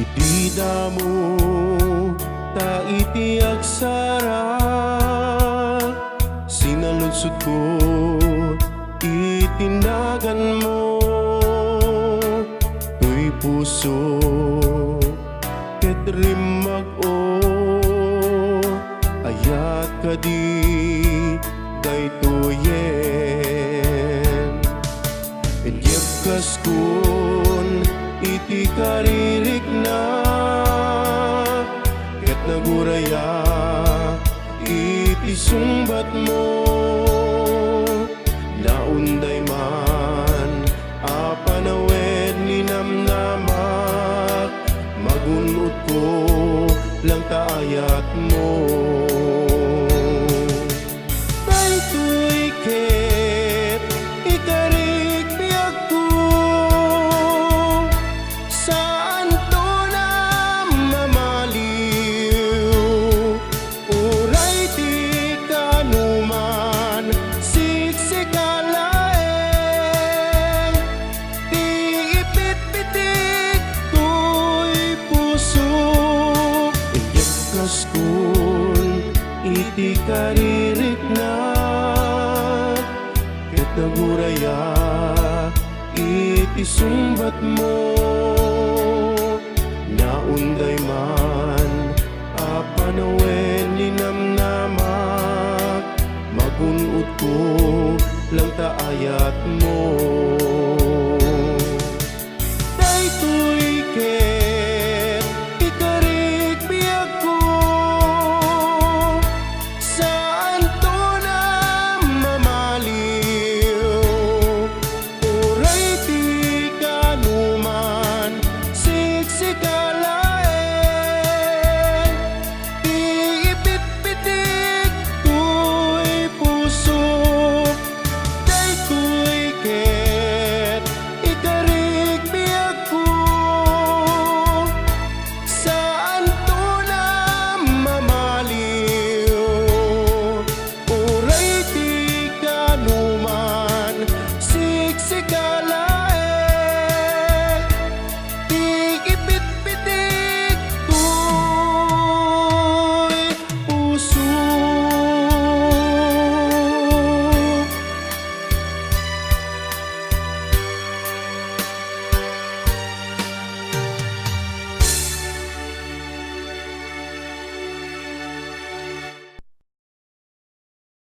Iti damo ta iti agsara, sinaludsod ko itinagan mo. Tuy puso ket rimag-o, ayat kadi daytoyen. Edyep kaskun iti karirik na, ket naguraya iti sumbat mo. Naunday man apanawed ni namnamak, magunod ko lang taayat mo. Daytoy ket ikarik biag ko, saan to na mamaliw. Uray ti kanuman siksikalaeng, ti ipit-pitik to'y puso. Inyek kaskun iti karirik na, ket naguraya iti sumbat mo.